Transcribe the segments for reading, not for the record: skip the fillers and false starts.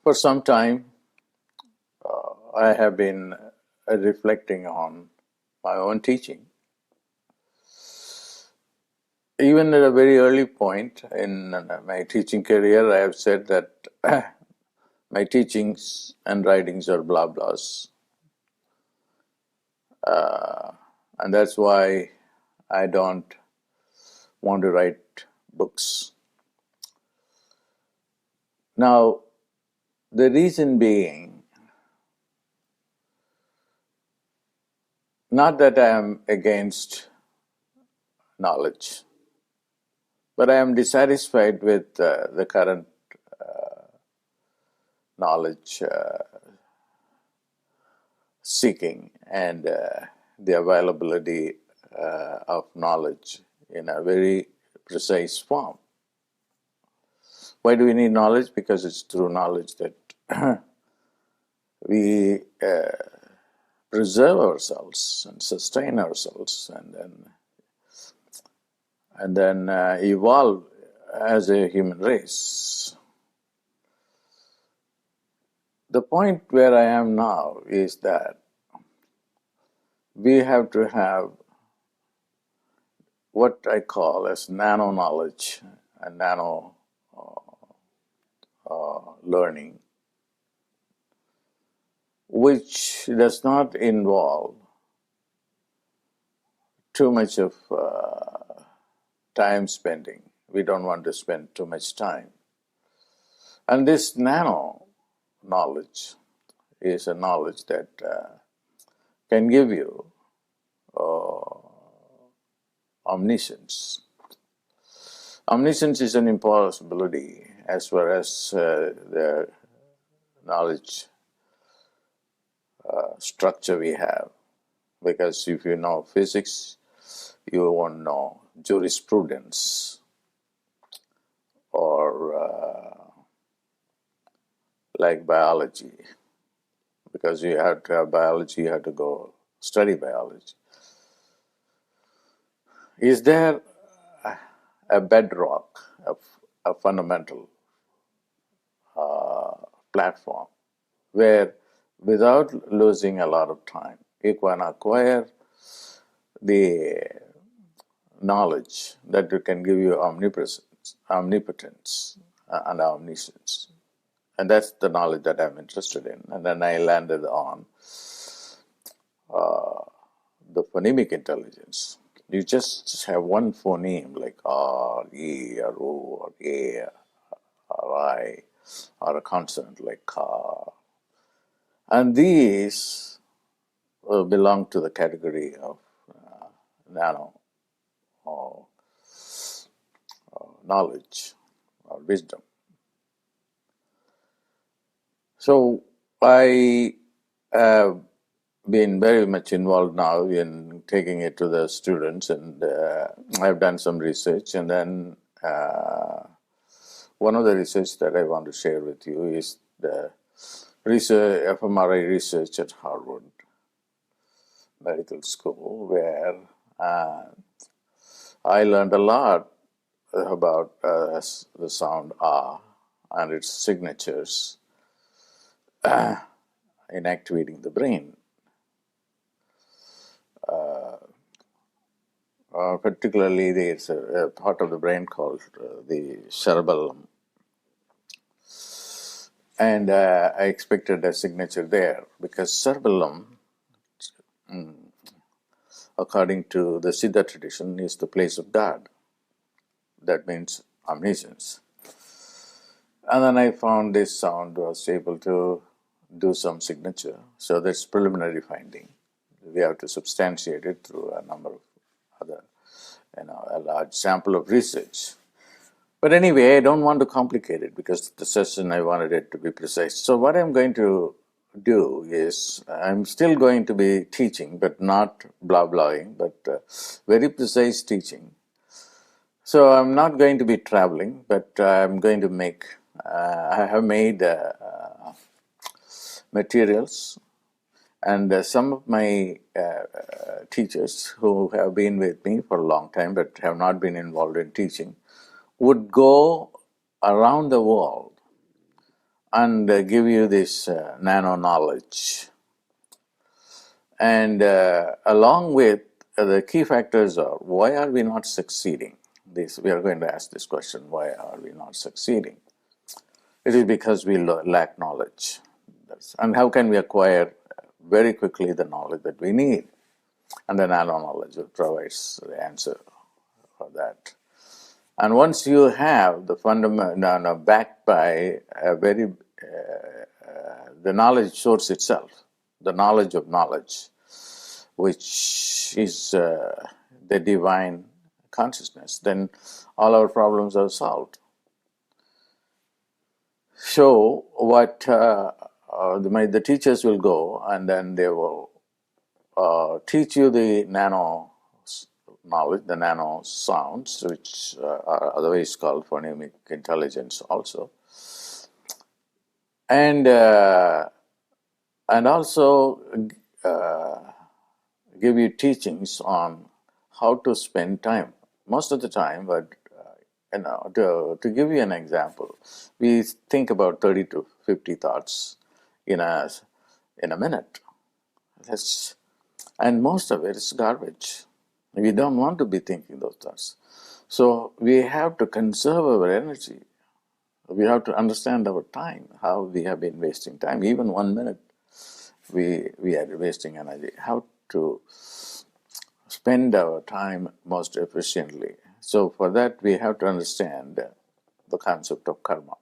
For some time, I have been reflecting on my own teaching. Even at a very early point in my teaching career, I have said that my teachings and writings are blah blahs. And that's why I don't want to write books. Now, the reason being, not that I am against knowledge, but I am dissatisfied with the current knowledge seeking and the availability of knowledge in a very precise form. Why do we need knowledge? Because it's through knowledge that we preserve ourselves and sustain ourselves and then evolve as a human race. The point where I am now is that we have to have what I call as nano knowledge and nano learning, which does not involve too much of time spending. We don't want to spend too much time. And this nano knowledge is a knowledge that can give you omniscience. Omniscience is an impossibility as far as the knowledge structure we have. Because if you know physics, you won't know jurisprudence or like biology. Because you have to have biology, you have to go study biology. Is there a bedrock, a fundamental platform where without losing a lot of time, you can acquire the knowledge that can give you omnipresence, omnipotence, and omniscience. And that's the knowledge that I'm interested in. And then I landed on the phonemic intelligence. You just have one phoneme like R, E, or O, or A, or I, or a consonant like Ka. And these belong to the category of nano knowledge or wisdom. So I have been very much involved now in taking it to the students, and I've done some research. And then one of the research that I want to share with you is the research, fMRI research at Harvard Medical School, where I learned a lot about the sound Ah and its signatures in activating the brain. Particularly, there's a part of the brain called the cerebellum. And I expected a signature there because cerebellum, according to the Siddha tradition, is the place of God. That means omniscience. And then I found this sound was able to do some signature. So that's preliminary finding. We have to substantiate it through a number of other, a large sample of research. But anyway, I don't want to complicate it because the session I wanted it to be precise. So what I'm going to do is, I'm still going to be teaching, but not blah-blahing, but very precise teaching. So I'm not going to be traveling, but I'm going to make, I have made materials. And some of my teachers who have been with me for a long time but have not been involved in teaching would go around the world and give you this nano knowledge. And along with the key factors are, why are we not succeeding? We are going to ask this question, why are we not succeeding? It is because we lack knowledge. And how can we acquire very quickly the knowledge that we need? And the nano knowledge provides the answer for that. And once you have the fundamental, backed by a very the knowledge source itself, the knowledge of knowledge, which is the divine consciousness, then all our problems are solved. So what the teachers will go, and then they will teach you the nano knowledge, the nano sounds, which are otherwise called phonemic intelligence also, and also give you teachings on how to spend time. Most of the time, but to give you an example, we think about 30 to 50 thoughts in a minute. And most of it is garbage. We don't want to be thinking those thoughts. So we have to conserve our energy. We have to understand our time, how we have been wasting time. Even 1 minute, we are wasting energy. How to spend our time most efficiently. So for that, we have to understand the concept of karma.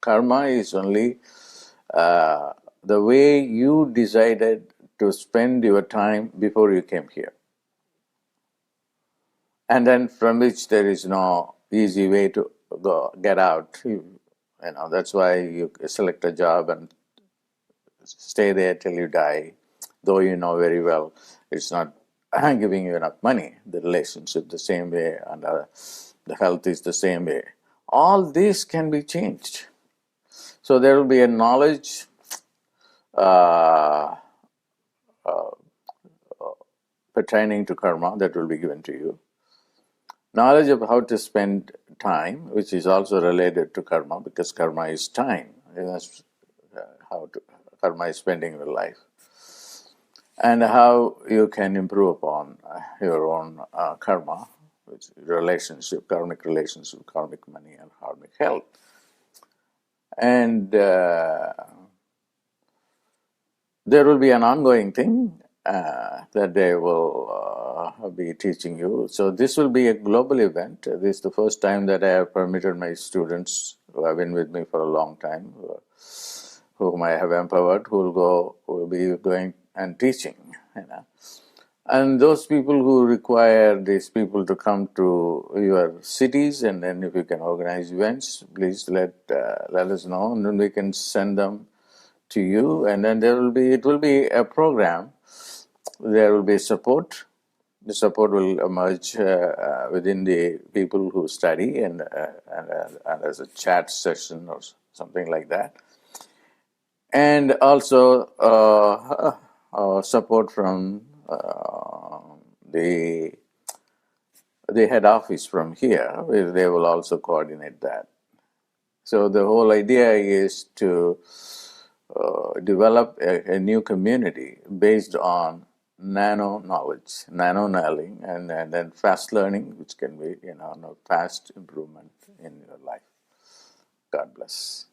Karma is only the way you decided to spend your time before you came here. And then from which there is no easy way to get out. That's why you select a job and stay there till you die, though you know very well it's not giving you enough money. The relationship the same way, and the health is the same way. All this can be changed. So there will be a knowledge pertaining to karma that will be given to you. Knowledge of how to spend time, which is also related to karma, because karma is time. That's karma is spending your life. And how you can improve upon your own karma, which is karmic relationship, karmic money, and karmic health. And there will be an ongoing thing that they will be teaching you. So this will be a global event. This is the first time that I have permitted my students who have been with me for a long time, whom I have empowered, who will be going and teaching. And those people who require these people to come to your cities, and then if you can organize events, please let us know, and then we can send them to you. And then it will be a program. There will be support. The support will emerge within the people who study, and as a chat session or something like that. And also support from the head office from here, where they will also coordinate that. So the whole idea is to develop a new community based on nano knowledge, nano knowing, and then fast learning, which can be fast improvement in your life. God bless.